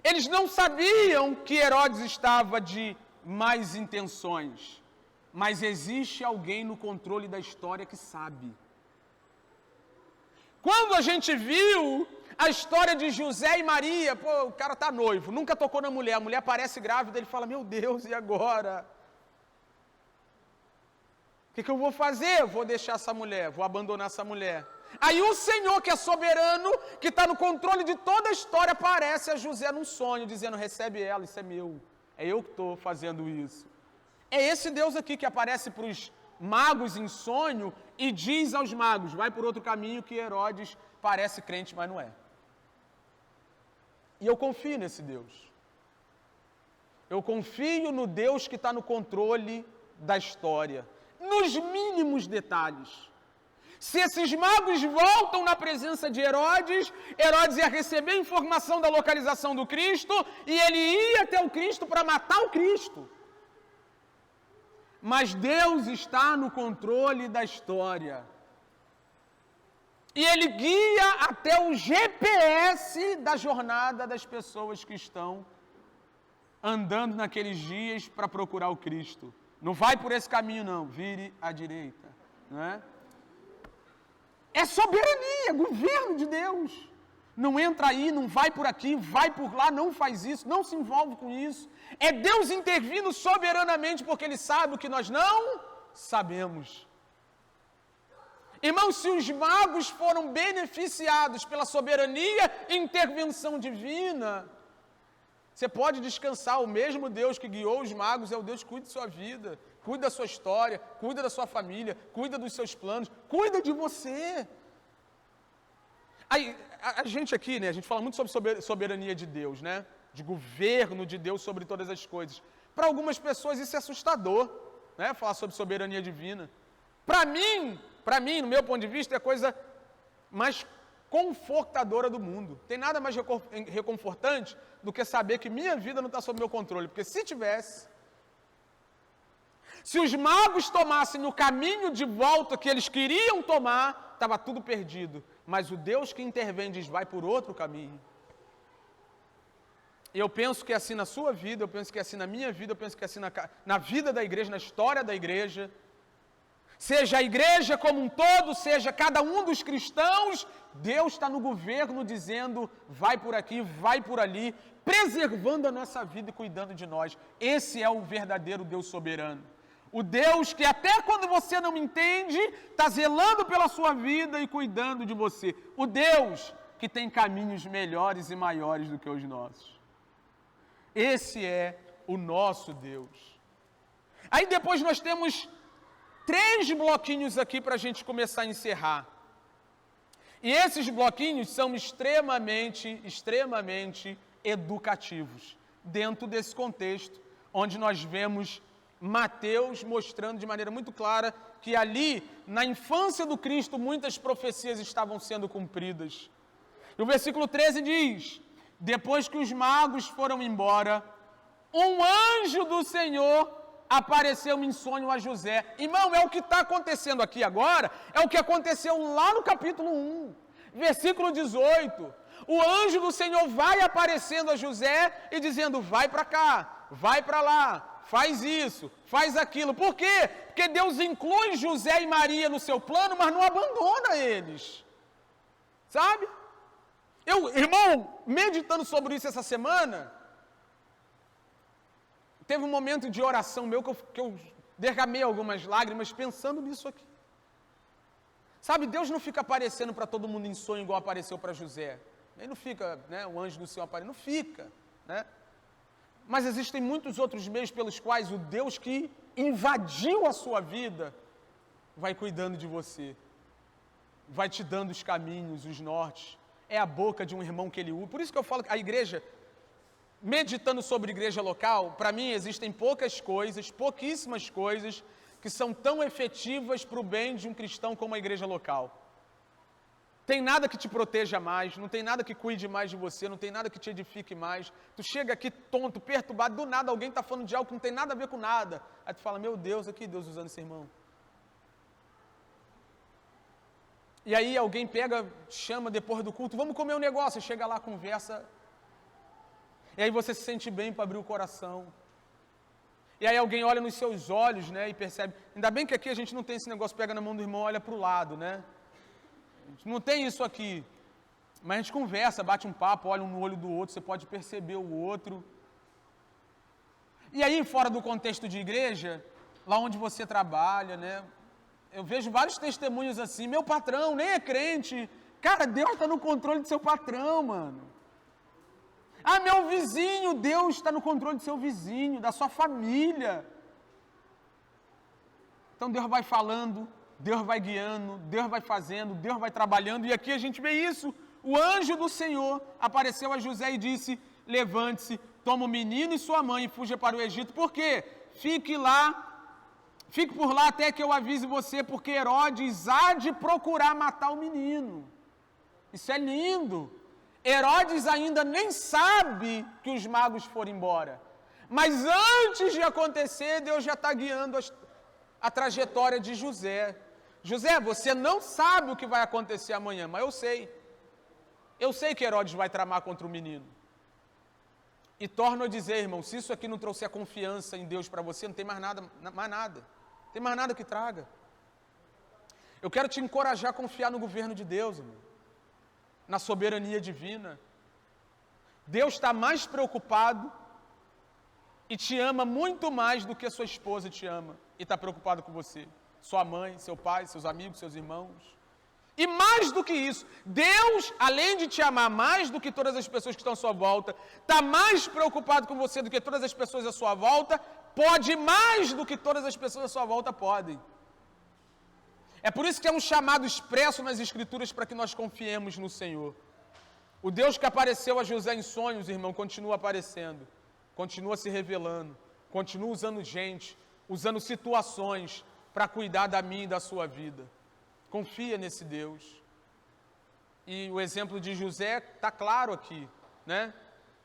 Eles não sabiam que Herodes estava de más intenções, mas existe alguém no controle da história que sabe. Quando a gente viu a história de José e Maria, o cara está noivo, nunca tocou na mulher, a mulher aparece grávida, ele fala: meu Deus, e agora? O que eu vou fazer? Eu vou deixar essa mulher, vou abandonar essa mulher. Aí o Senhor, que é soberano, que está no controle de toda a história, aparece a José num sonho, dizendo: recebe ela, isso é meu, é eu que estou fazendo isso. É esse Deus aqui que aparece para os magos em sonho e diz aos magos: vai por outro caminho, que Herodes parece crente, mas não é. E eu confio nesse Deus. Eu confio no Deus que está no controle da história, nos mínimos detalhes. Se esses magos voltam na presença de Herodes, Herodes ia receber a informação da localização do Cristo e ele ia até o Cristo para matar o Cristo. Mas Deus está no controle da história. E Ele guia até o GPS da jornada das pessoas que estão andando naqueles dias para procurar o Cristo. Não vai por esse caminho não, vire à direita. Não é? É soberania, governo de Deus. Não entra aí, não vai por aqui, vai por lá, não faz isso, não se envolve com isso. É Deus intervindo soberanamente porque Ele sabe o que nós não sabemos. Irmãos, se os magos foram beneficiados pela soberania e intervenção divina, você pode descansar, o mesmo Deus que guiou os magos é o Deus que cuida de sua vida, cuida da sua história, cuida da sua família, cuida dos seus planos, cuida de você. Aí, a gente aqui, né, a gente fala muito sobre soberania de Deus, né? De governo de Deus sobre todas as coisas. Para algumas pessoas isso é assustador, né? Falar sobre soberania divina. Para mim, no meu ponto de vista, é a coisa mais confortadora do mundo. Tem nada mais reconfortante do que saber que minha vida não está sob meu controle. Porque se tivesse, se os magos tomassem o caminho de volta que eles queriam tomar, estava tudo perdido. Mas o Deus que intervém diz, vai por outro caminho. E eu penso que é assim na sua vida, eu penso que é assim na minha vida, eu penso que é assim na vida da igreja, na história da igreja. Seja a igreja como um todo, seja cada um dos cristãos, Deus está no governo dizendo, vai por aqui, vai por ali, preservando a nossa vida e cuidando de nós. Esse é o verdadeiro Deus soberano. O Deus que até quando você não entende, está zelando pela sua vida e cuidando de você. O Deus que tem caminhos melhores e maiores do que os nossos. Esse é o nosso Deus. Aí depois nós temos 3 bloquinhos aqui para a gente começar a encerrar. E esses bloquinhos são extremamente educativos, dentro desse contexto, onde nós vemos Mateus mostrando de maneira muito clara que ali, na infância do Cristo, muitas profecias estavam sendo cumpridas. E o versículo 13 diz, depois que os magos foram embora, um anjo do Senhor apareceu em sonho a José. Irmão, é o que está acontecendo aqui agora, é o que aconteceu lá no capítulo 1, versículo 18. O anjo do Senhor vai aparecendo a José e dizendo, vai para cá, vai para lá, faz isso, faz aquilo. Por quê? Porque Deus inclui José e Maria no seu plano, mas não abandona eles. Sabe? Irmão, meditando sobre isso essa semana, teve um momento de oração meu que eu derramei algumas lágrimas pensando nisso aqui. Sabe, Deus não fica aparecendo para todo mundo em sonho igual apareceu para José. Ele não fica, né, o anjo do Senhor aparece, não fica, né? Mas existem muitos outros meios pelos quais o Deus que invadiu a sua vida vai cuidando de você, vai te dando os caminhos, os nortes. É a boca de um irmão que ele usa. Por isso que eu falo que a igreja, meditando sobre igreja local, para mim existem pouquíssimas coisas que são tão efetivas para o bem de um cristão como a igreja local. Tem nada que te proteja mais, não tem nada que cuide mais de você, não tem nada que te edifique mais. Tu chega aqui tonto, perturbado, do nada alguém está falando de algo que não tem nada a ver com nada. Aí tu fala, meu Deus, aqui Deus usando esse irmão. E aí alguém pega, chama depois do culto, vamos comer um negócio, chega lá, conversa. E aí você se sente bem para abrir o coração. E aí alguém olha nos seus olhos, né, e percebe. Ainda bem que aqui a gente não tem esse negócio, pega na mão do irmão, olha para o lado, né. A gente não tem isso aqui. Mas a gente conversa, bate um papo, olha um no olho do outro, você pode perceber o outro. E aí, fora do contexto de igreja, lá onde você trabalha, né, eu vejo vários testemunhos assim, meu patrão nem é crente. Cara, Deus está no controle do seu patrão, mano. Ah, meu vizinho, Deus está no controle do seu vizinho, da sua família. Então Deus vai falando, Deus vai guiando, Deus vai fazendo, Deus vai trabalhando. E aqui a gente vê isso. O anjo do Senhor apareceu a José e disse, levante-se, toma o menino e sua mãe e fuja para o Egito. Por quê? Fique lá Fique por lá até que eu avise você, porque Herodes há de procurar matar o menino. Isso é lindo. Herodes ainda nem sabe que os magos foram embora. Mas antes de acontecer, Deus já está guiando a trajetória de José. José, você não sabe o que vai acontecer amanhã, mas eu sei. Eu sei que Herodes vai tramar contra o menino. E torno a dizer, irmão, se isso aqui não trouxer confiança em Deus para você, não tem mais nada, mais nada. Não tem mais nada que traga. Eu quero te encorajar a confiar no governo de Deus, irmão, na soberania divina. Deus está mais preocupado e te ama muito mais do que a sua esposa te ama e está preocupado com você. Sua mãe, seu pai, seus amigos, seus irmãos. E mais do que isso, Deus, além de te amar mais do que todas as pessoas que estão à sua volta, está mais preocupado com você do que todas as pessoas à sua volta, pode mais do que todas as pessoas à sua volta podem. É por isso que é um chamado expresso nas Escrituras para que nós confiemos no Senhor. O Deus que apareceu a José em sonhos, irmão, continua aparecendo, continua se revelando, continua usando gente, usando situações para cuidar da minha e da sua vida. Confia nesse Deus. E o exemplo de José está claro aqui, né?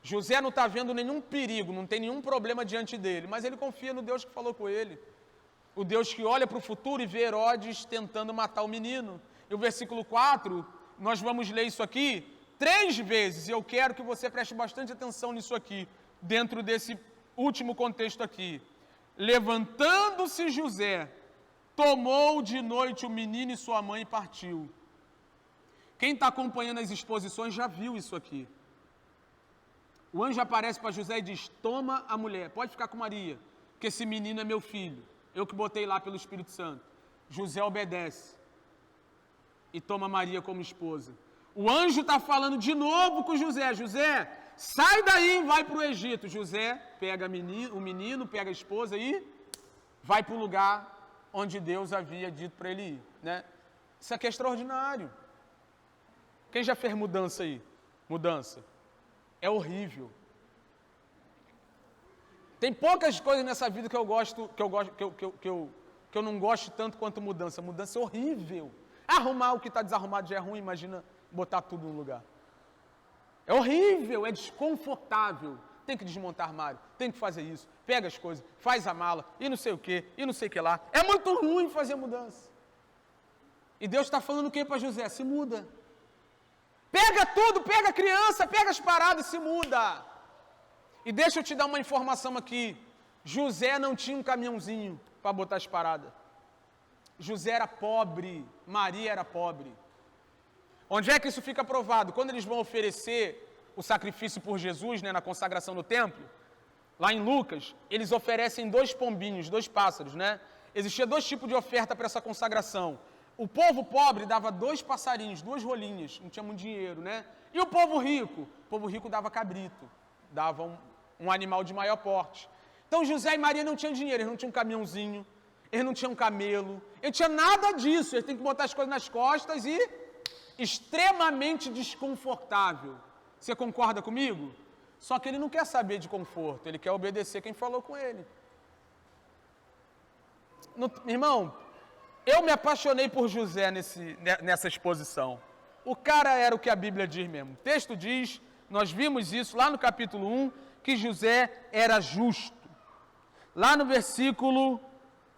José não está vendo nenhum perigo, não tem nenhum problema diante dele, mas ele confia no Deus que falou com ele. O Deus que olha para o futuro e vê Herodes tentando matar o menino. E o versículo 4, nós vamos ler isso aqui 3 vezes, e eu quero que você preste bastante atenção nisso aqui, dentro desse último contexto aqui. Levantando-se José, tomou de noite o menino e sua mãe e partiu. Quem está acompanhando as exposições já viu isso aqui. O anjo aparece para José e diz, toma a mulher, pode ficar com Maria, que esse menino é meu filho, eu que botei lá pelo Espírito Santo. José obedece e toma Maria como esposa. O anjo está falando de novo com José, José, sai daí e vai para o Egito. José pega o menino, pega a esposa e vai para o lugar onde Deus havia dito para ele ir, né? Isso aqui é extraordinário. Quem já fez mudança aí? Mudança. É horrível. Tem poucas coisas nessa vida que eu não gosto tanto quanto mudança. Mudança é horrível. Arrumar o que está desarrumado já é ruim, imagina botar tudo no lugar. É horrível, é desconfortável. Tem que desmontar armário, tem que fazer isso, pega as coisas, faz a mala, e não sei o que, e não sei o que lá. É muito ruim fazer mudança. E Deus está falando o que para José? Se muda. Pega tudo, pega a criança, pega as paradas e se muda. E deixa eu te dar uma informação aqui. José não tinha um caminhãozinho para botar as paradas. José era pobre, Maria era pobre. Onde é que isso fica provado? Quando eles vão oferecer o sacrifício por Jesus, né, na consagração no templo, lá em Lucas, eles oferecem 2 pombinhos, 2 pássaros, né? Existia 2 tipos de oferta para essa consagração. O povo pobre dava 2 passarinhos, 2 rolinhas, não tinha muito dinheiro, né? E o povo rico dava cabrito, dava um animal de maior porte. Então José e Maria não tinham dinheiro, eles não tinham um caminhãozinho, eles não tinham um camelo, eles não tinham nada disso, eles têm que botar as coisas nas costas e extremamente desconfortável. Você concorda comigo? Só que ele não quer saber de conforto, ele quer obedecer quem falou com ele. Irmão, eu me apaixonei por José nessa exposição. O cara era o que a Bíblia diz mesmo. O texto diz, nós vimos isso lá no capítulo 1, que José era justo. Lá no versículo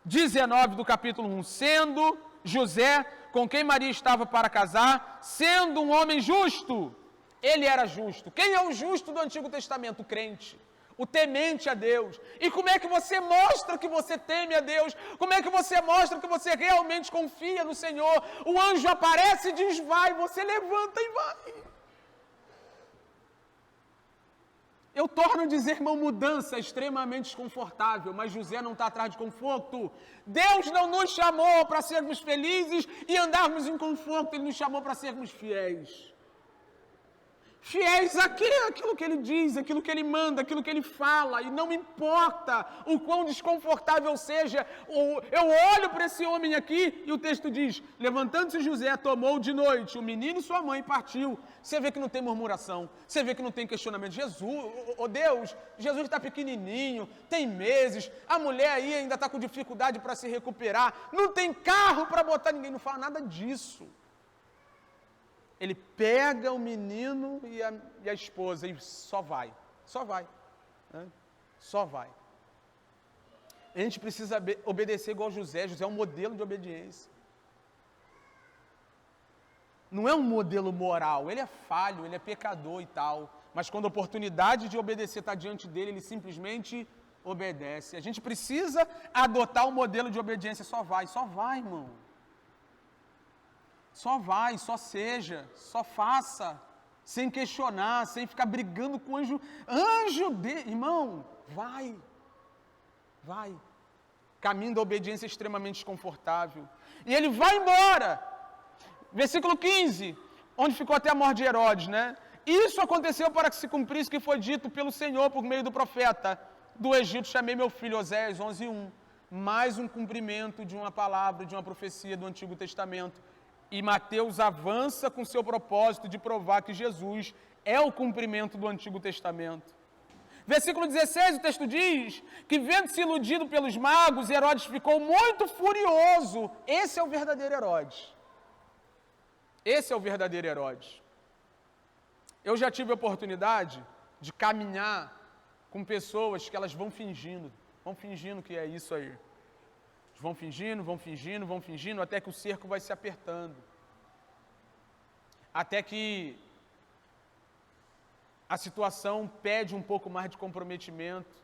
19 do capítulo 1, sendo José, com quem Maria estava para casar, sendo um homem justo, ele era justo. Quem é o justo do Antigo Testamento? O crente, o temente a Deus. E como é que você mostra que você teme a Deus? Como é que você mostra que você realmente confia no Senhor? O anjo aparece e diz, vai, você levanta e vai. Eu torno a dizer, irmão, mudança é extremamente desconfortável, mas José não está atrás de conforto. Deus não nos chamou para sermos felizes e andarmos em conforto, Ele nos chamou para sermos fiéis. Fiéis àquilo que ele diz, aquilo que ele manda, aquilo que ele fala, e não importa o quão desconfortável seja, eu olho para esse homem aqui e o texto diz: levantando-se José, tomou de noite o menino e sua mãe e partiu. Você vê que não tem murmuração, você vê que não tem questionamento. Jesus, Deus, Jesus está pequenininho, tem meses, a mulher aí ainda está com dificuldade para se recuperar, não tem carro para botar, ninguém não fala nada disso. Ele pega o menino e a esposa e só vai, né? Só vai. A gente precisa obedecer igual José. José é um modelo de obediência. Não é um modelo moral, ele é falho, ele é pecador e tal, mas quando a oportunidade de obedecer está diante dele, ele simplesmente obedece. A gente precisa adotar um modelo de obediência. Só vai, irmão. Só vai, só seja, só faça, sem questionar, sem ficar brigando com o anjo. Irmão, vai. Caminho da obediência é extremamente desconfortável. E ele vai embora. Versículo 15, onde ficou até a morte de Herodes, né? Isso aconteceu para que se cumprisse o que foi dito pelo Senhor por meio do profeta: do Egito chamei meu filho. Oséias 11:1. Mais um cumprimento de uma palavra, de uma profecia do Antigo Testamento. E Mateus avança com seu propósito de provar que Jesus é o cumprimento do Antigo Testamento. Versículo 16, o texto diz que, vendo-se iludido pelos magos, Herodes ficou muito furioso. Esse é o verdadeiro Herodes. Eu já tive a oportunidade de caminhar com pessoas que elas vão fingindo que é isso aí. Vão fingindo, até que o cerco vai se apertando. Até que a situação pede um pouco mais de comprometimento.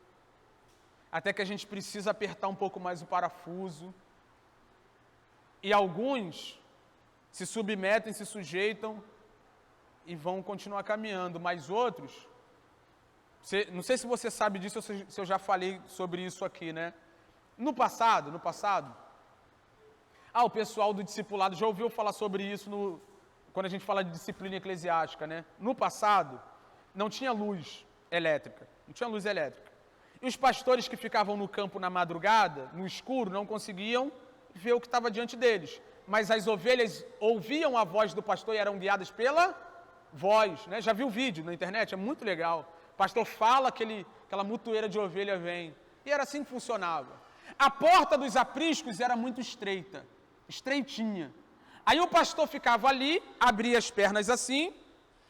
Até que a gente precisa apertar um pouco mais o parafuso. E alguns se submetem, se sujeitam e vão continuar caminhando. Mas outros, não sei se você sabe disso ou se eu já falei sobre isso aqui, né? No passado, o pessoal do discipulado já ouviu falar sobre isso quando a gente fala de disciplina eclesiástica, né? No passado, não tinha luz elétrica. E os pastores que ficavam no campo na madrugada, no escuro, não conseguiam ver o que estava diante deles. Mas as ovelhas ouviam a voz do pastor e eram guiadas pela voz, né? Já viu o vídeo na internet? É muito legal. O pastor fala, aquela mutueira de ovelha vem. E era assim que funcionava. A porta dos apriscos era muito estreitinha. Aí o pastor ficava ali, abria as pernas assim,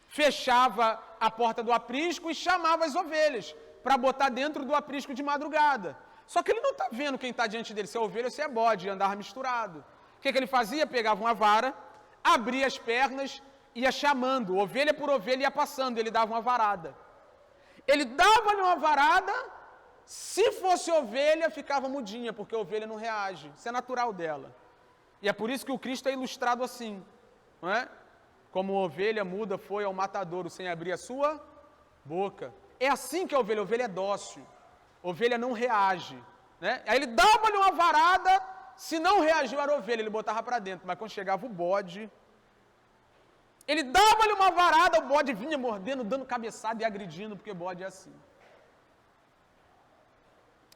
fechava a porta do aprisco e chamava as ovelhas para botar dentro do aprisco de madrugada. Só que ele não está vendo quem está diante dele, se é ovelha ou se é bode, e andava misturado. O que ele fazia? Pegava uma vara, abria as pernas, ia chamando, ovelha por ovelha ia passando, ele dava uma varada. Ele dava-lhe uma varada. Se fosse ovelha, ficava mudinha, porque a ovelha não reage. Isso é natural dela. E é por isso que o Cristo é ilustrado assim, não é? Como ovelha muda foi ao matadouro sem abrir a sua boca. É assim que a ovelha é dócil. Ovelha não reage, né? Aí ele dava-lhe uma varada, se não reagiu era ovelha, ele botava para dentro. Mas quando chegava o bode, ele dava-lhe uma varada, o bode vinha mordendo, dando cabeçada e agredindo, porque bode é assim.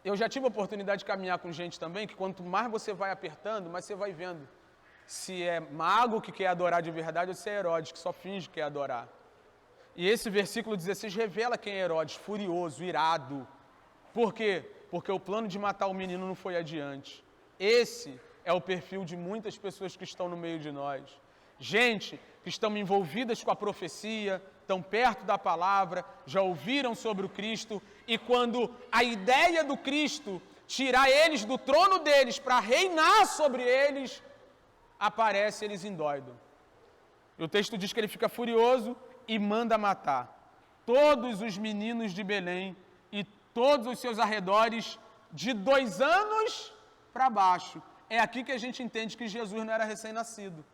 Eu já tive a oportunidade de caminhar com gente também, que quanto mais você vai apertando, mais você vai vendo se é mago que quer adorar de verdade ou se é Herodes, que só finge que quer adorar. E esse versículo 16 revela quem é Herodes, furioso, irado. Por quê? Porque o plano de matar o menino não foi adiante. Esse é o perfil de muitas pessoas que estão no meio de nós. Gente que estão envolvidas com a profecia, estão perto da palavra, já ouviram sobre o Cristo, e quando a ideia do Cristo tirar eles do trono deles para reinar sobre eles, aparece eles endoidam. E o texto diz que ele fica furioso e manda matar todos os meninos de Belém e todos os seus arredores de 2 anos para baixo. É aqui que a gente entende que Jesus não era recém-nascido.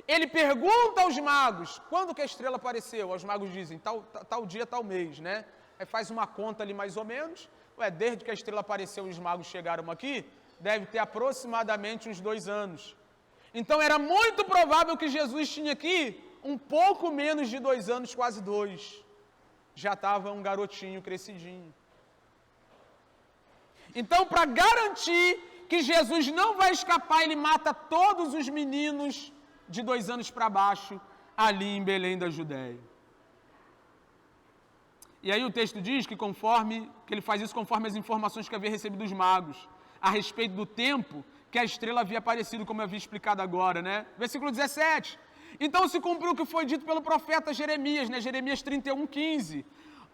Ele pergunta aos magos, quando que a estrela apareceu? Os magos dizem, tal dia, tal mês, né? Aí faz uma conta ali mais ou menos. Desde que a estrela apareceu e os magos chegaram aqui, deve ter aproximadamente uns 2 anos. Então era muito provável que Jesus tinha aqui um pouco menos de 2 anos, quase 2. Já estava um garotinho crescidinho. Então, para garantir que Jesus não vai escapar, ele mata todos os meninos de 2 anos para baixo, ali em Belém da Judéia. E aí o texto diz que ele faz isso conforme as informações que havia recebido dos magos, a respeito do tempo que a estrela havia aparecido, como eu havia explicado agora, né? Versículo 17. Então se cumpriu o que foi dito pelo profeta Jeremias, né? Jeremias 31:15.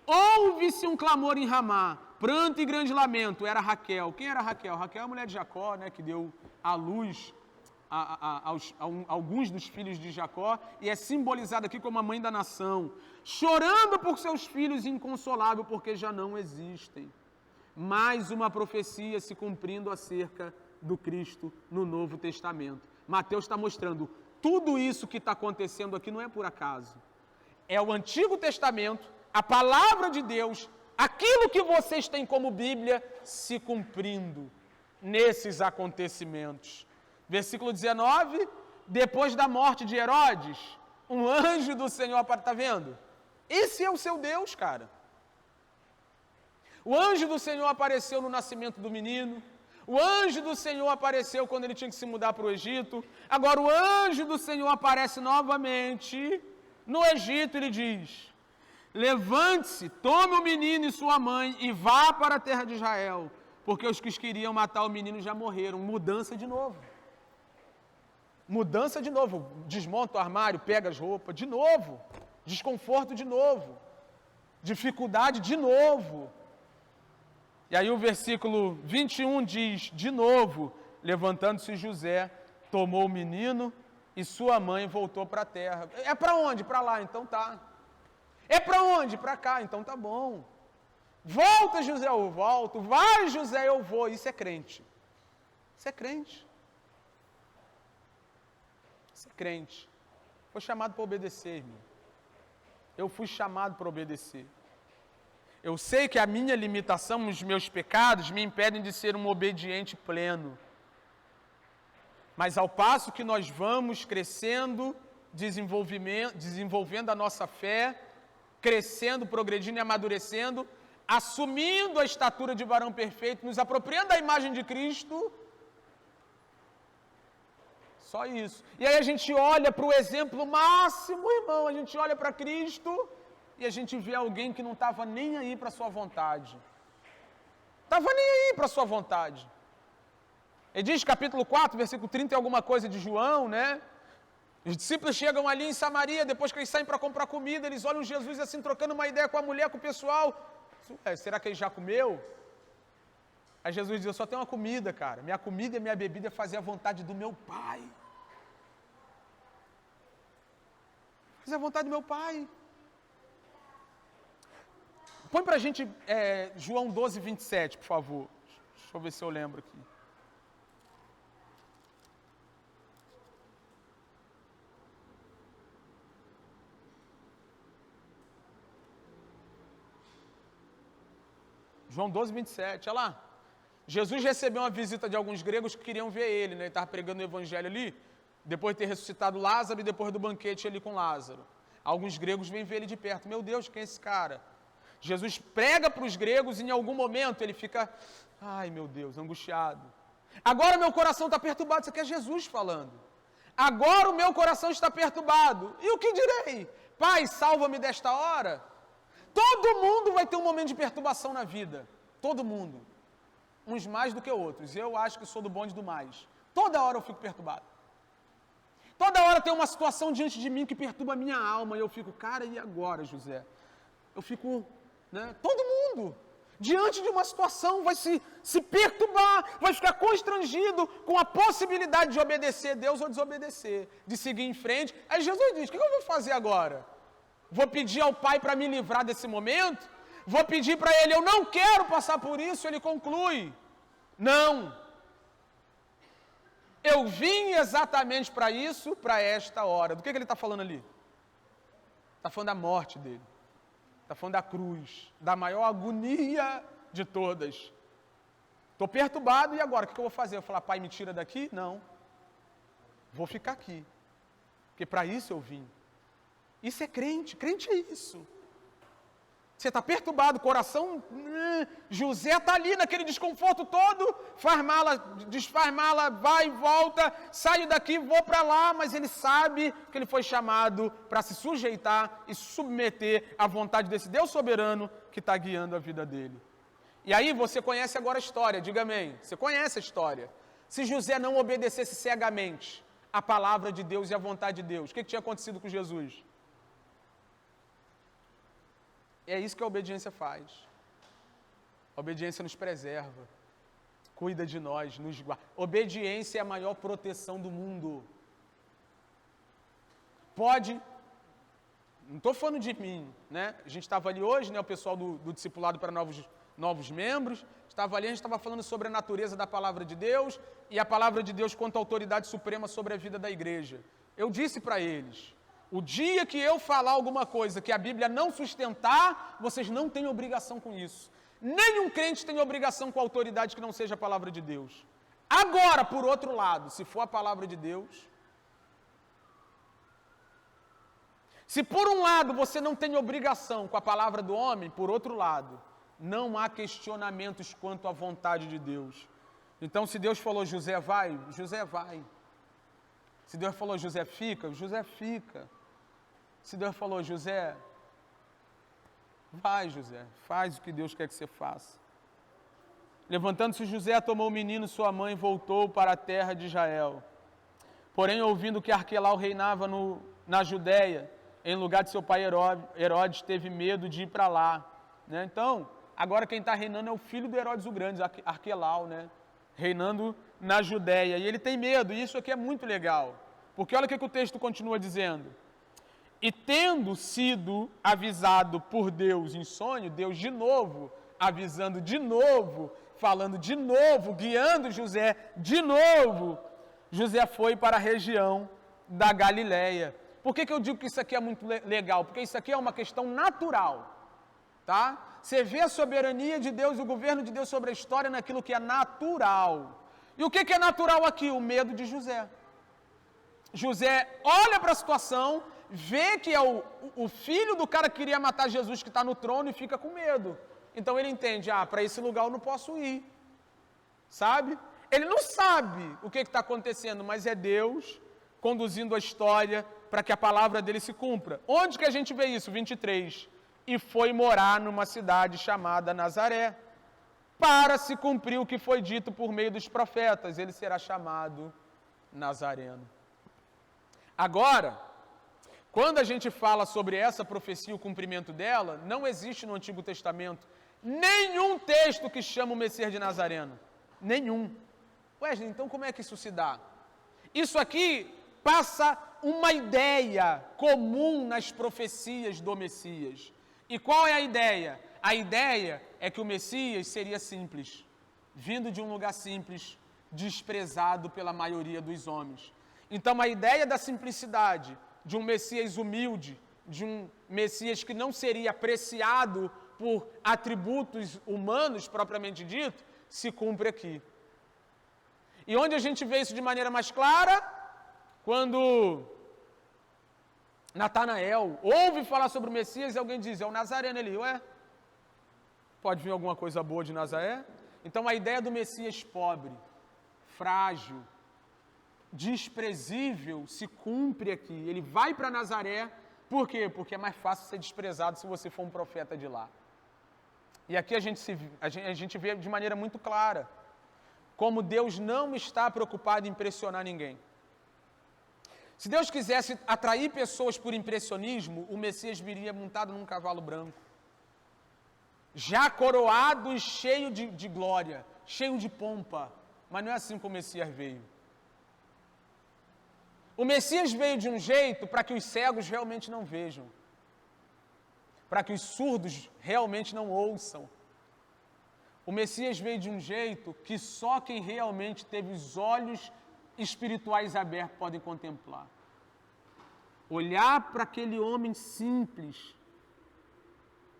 Houve-se um clamor em Ramá, pranto e grande lamento. Era Raquel. Quem era Raquel? Raquel é a mulher de Jacó, né? Que deu à luz a alguns dos filhos de Jacó, e é simbolizada aqui como a mãe da nação, chorando por seus filhos, inconsolável, porque já não existem. Mais uma profecia se cumprindo acerca do Cristo no Novo Testamento. Mateus está mostrando, tudo isso que está acontecendo aqui não é por acaso. É o Antigo Testamento, a palavra de Deus, aquilo que vocês têm como Bíblia, se cumprindo nesses acontecimentos. Versículo 19, depois da morte de Herodes, um anjo do Senhor, está vendo? Esse é o seu Deus, cara. O anjo do Senhor apareceu no nascimento do menino, o anjo do Senhor apareceu quando ele tinha que se mudar para o Egito, agora o anjo do Senhor aparece novamente no Egito e ele diz, levante-se, tome o menino e sua mãe e vá para a terra de Israel, porque os que queriam matar o menino já morreram. Mudança de novo. Mudança de novo, desmonta o armário, pega as roupas, de novo, desconforto de novo, dificuldade de novo. E aí o versículo 21 diz, de novo, levantando-se José, tomou o menino e sua mãe voltou para a terra. É para onde? Para lá, então tá. É para onde? Para cá, então tá bom. Volta José, eu volto, vai José, eu vou. Isso é crente. Isso é crente. Ser crente. Foi chamado para obedecer, irmão. Eu fui chamado para obedecer. Eu sei que a minha limitação, os meus pecados, me impedem de ser um obediente pleno. Mas ao passo que nós vamos crescendo, desenvolvendo a nossa fé, crescendo, progredindo e amadurecendo, assumindo a estatura de varão perfeito, nos apropriando da imagem de Cristo. Só isso. E aí a gente olha para o exemplo máximo, irmão, a gente olha para Cristo e a gente vê alguém que não estava nem aí para a sua vontade. Estava nem aí para a sua vontade. Ele diz, capítulo 4, versículo 30, alguma coisa de João, né? Os discípulos chegam ali em Samaria, depois que eles saem para comprar comida, eles olham Jesus assim, trocando uma ideia com a mulher, com o pessoal. Será que ele já comeu? Aí Jesus diz, eu só tenho uma comida, cara. Minha comida e minha bebida é fazer a vontade do meu Pai. Fazer a vontade do meu Pai. Põe pra gente João 12, 27, por favor. Deixa eu ver se eu lembro aqui. João 12, 27, olha lá. Jesus recebeu uma visita de alguns gregos que queriam ver ele, né? Ele estava pregando o evangelho ali, depois de ter ressuscitado Lázaro e depois do banquete ali com Lázaro. Alguns gregos vêm ver ele de perto. Meu Deus, quem é esse cara? Jesus prega para os gregos e em algum momento ele fica, ai meu Deus, angustiado. Agora meu coração está perturbado, isso aqui é Jesus falando. Agora o meu coração está perturbado. E o que direi? Pai, salva-me desta hora. Todo mundo vai ter um momento de perturbação na vida. Todo mundo. Uns mais do que outros. Eu acho que sou do bonde do mais. Toda hora eu fico perturbado. Toda hora tem uma situação diante de mim que perturba a minha alma. E eu fico, cara, e agora, José? Eu fico, né? Todo mundo, diante de uma situação, vai se perturbar, vai ficar constrangido com a possibilidade de obedecer a Deus ou desobedecer, de seguir em frente. Aí Jesus diz, o que eu vou fazer agora? Vou pedir ao Pai para me livrar desse momento? Vou pedir para Ele, eu não quero passar por isso. Ele conclui, não. Eu vim exatamente para isso, para esta hora. Do que ele está falando ali? Está falando da morte dele. Está falando da cruz, da maior agonia de todas. Estou perturbado e agora? O que eu vou fazer? Eu vou falar, Pai, me tira daqui? Não. Vou ficar aqui. Porque para isso eu vim. Isso é crente. Crente é isso. Você está perturbado, coração... José está ali naquele desconforto todo, faz mala, desfaz mala, vai e volta, saio daqui, vou para lá, mas ele sabe que ele foi chamado para se sujeitar e submeter à vontade desse Deus soberano que está guiando a vida dele. E aí você conhece agora a história, diga amém. Você conhece a história. Se José não obedecesse cegamente à palavra de Deus e à vontade de Deus, o que tinha acontecido com Jesus? É isso que a obediência faz. A obediência nos preserva, cuida de nós, nos guarda. Obediência é a maior proteção do mundo. Pode, não estou falando de mim, né? A gente estava ali hoje, né? O pessoal do discipulado para novos membros, estava ali, a gente estava falando sobre a natureza da palavra de Deus e a palavra de Deus quanto autoridade suprema sobre a vida da igreja. Eu disse para eles, o dia que eu falar alguma coisa que a Bíblia não sustentar, vocês não têm obrigação com isso. Nenhum crente tem obrigação com a autoridade que não seja a palavra de Deus. Agora, por outro lado, se for a palavra de Deus, se por um lado você não tem obrigação com a palavra do homem, por outro lado, não há questionamentos quanto à vontade de Deus. Então, se Deus falou José vai, José vai. Se Deus falou José fica, José fica. Se Deus falou José, vai José, faz o que Deus quer que você faça. Levantando-se José, tomou o menino, sua mãe, e voltou para a terra de Israel. Porém, ouvindo que Arquelau reinava na Judéia, em lugar de seu pai Herodes, teve medo de ir para lá. Né? Então, agora quem está reinando é o filho do Herodes o Grande, Arquelau, né? Reinando na Judéia. E ele tem medo, e isso aqui é muito legal. Porque olha o que o texto continua dizendo. E tendo sido avisado por Deus em sonho, Deus de novo, avisando de novo, falando de novo, guiando José de novo, José foi para a região da Galileia. Por que eu digo que isso aqui é muito legal? Porque isso aqui é uma questão natural, tá? Você vê a soberania de Deus, o governo de Deus sobre a história naquilo que é natural. E o que é natural aqui? O medo de José. José olha para a situação, vê que é o filho do cara que queria matar Jesus que está no trono e fica com medo. Então ele entende, para esse lugar eu não posso ir, sabe? Ele não sabe o que está acontecendo, mas é Deus conduzindo a história para que a palavra dele se cumpra. Onde que a gente vê isso? 23. E foi morar numa cidade chamada Nazaré, para se cumprir o que foi dito por meio dos profetas, ele será chamado Nazareno. Agora, quando a gente fala sobre essa profecia, o cumprimento dela, não existe no Antigo Testamento nenhum texto que chama o Messias de Nazareno. Nenhum. Wesley, então como é que isso se dá? Isso aqui passa uma ideia comum nas profecias do Messias. E qual é a ideia? A ideia é que o Messias seria simples, vindo de um lugar simples, desprezado pela maioria dos homens. Então a ideia da simplicidade, de um Messias humilde, de um Messias que não seria apreciado por atributos humanos propriamente dito, se cumpre aqui. E onde a gente vê isso de maneira mais clara? Quando Natanael ouve falar sobre o Messias e alguém diz, é o Nazareno ali, pode vir alguma coisa boa de Nazaré? Então a ideia do Messias pobre, frágil, desprezível se cumpre aqui. Ele vai para Nazaré, por quê? Porque é mais fácil ser desprezado se você for um profeta de lá. E aqui a gente vê de maneira muito clara como Deus não está preocupado em impressionar ninguém. Se Deus quisesse atrair pessoas por impressionismo, o Messias viria montado num cavalo branco, já coroado e cheio de glória, cheio de pompa. Mas não é assim que o Messias veio. O Messias veio de um jeito para que os cegos realmente não vejam, para que os surdos realmente não ouçam. O Messias veio de um jeito que só quem realmente teve os olhos espirituais abertos podem contemplar. Olhar para aquele homem simples,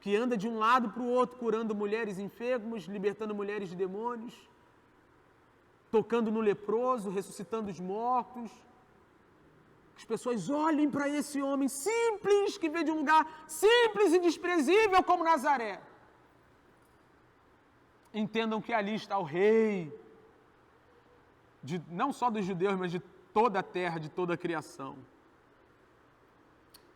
que anda de um lado para o outro, curando mulheres enfermas, libertando mulheres de demônios, tocando no leproso, ressuscitando os mortos, As pessoas olhem para esse homem simples, que veio de um lugar simples e desprezível como Nazaré. Entendam que ali está o rei, não só dos judeus, mas de toda a terra, de toda a criação.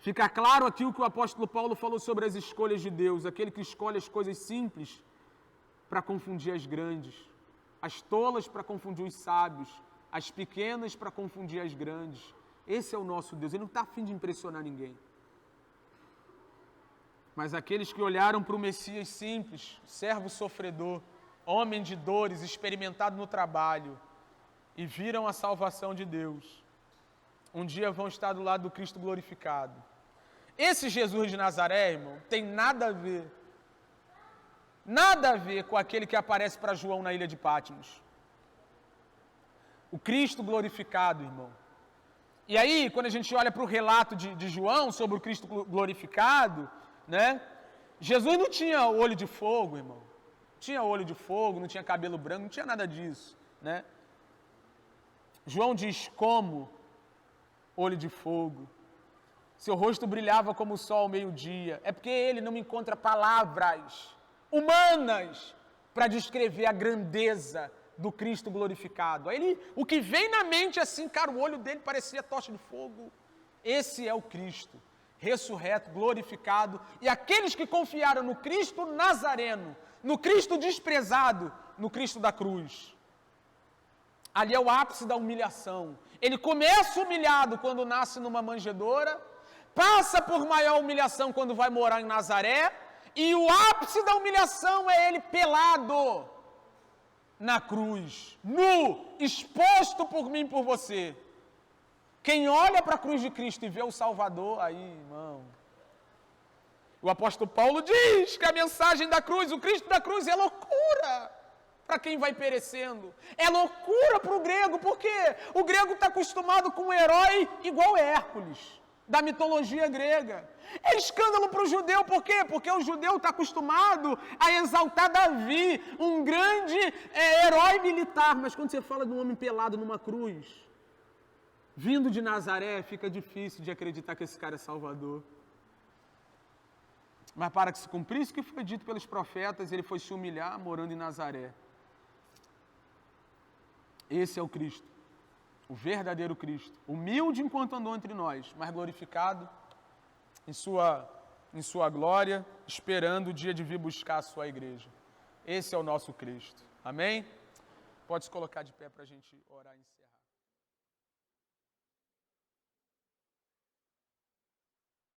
Fica claro aqui o que o apóstolo Paulo falou sobre as escolhas de Deus, aquele que escolhe as coisas simples para confundir as grandes, as tolas para confundir os sábios, as pequenas para confundir as grandes. Esse é o nosso Deus, ele não está a fim de impressionar ninguém. Mas aqueles que olharam para o Messias simples, servo sofredor, homem de dores, experimentado no trabalho, e viram a salvação de Deus, um dia vão estar do lado do Cristo glorificado. Esse Jesus de Nazaré, irmão, tem nada a ver com aquele que aparece para João na ilha de Patmos. O Cristo glorificado, irmão. E aí, quando a gente olha para o relato de João sobre o Cristo glorificado, né? Jesus não tinha olho de fogo, irmão. Não tinha olho de fogo, não tinha cabelo branco, não tinha nada disso, né? João diz como olho de fogo. Seu rosto brilhava como o sol ao meio-dia. É porque ele não encontra palavras humanas para descrever a grandeza do Cristo glorificado. Aí o que vem na mente assim, cara, o olho dele parecia tocha de fogo. Esse é o Cristo, ressurreto, glorificado. E aqueles que confiaram no Cristo Nazareno, no Cristo desprezado, no Cristo da cruz. Ali é o ápice da humilhação. Ele começa humilhado quando nasce numa manjedoura, passa por maior humilhação quando vai morar em Nazaré, e o ápice da humilhação é ele pelado na cruz, nu, exposto por mim e por você. Quem olha para a cruz de Cristo e vê o Salvador, aí, irmão. O apóstolo Paulo diz que a mensagem da cruz, o Cristo da cruz é loucura para quem vai perecendo. É loucura para o grego, porque o grego está acostumado com um herói igual Hércules, da mitologia grega. É escândalo para o judeu, por quê? Porque o judeu está acostumado a exaltar Davi, um grande herói militar, mas quando você fala de um homem pelado numa cruz, vindo de Nazaré, fica difícil de acreditar que esse cara é Salvador. Mas para que se cumprisse o que foi dito pelos profetas, ele foi se humilhar morando em Nazaré. Esse é o Cristo, o verdadeiro Cristo, humilde enquanto andou entre nós, mas glorificado em sua glória, esperando o dia de vir buscar a sua igreja. Esse é o nosso Cristo. Amém? Pode se colocar de pé para a gente orar e encerrar.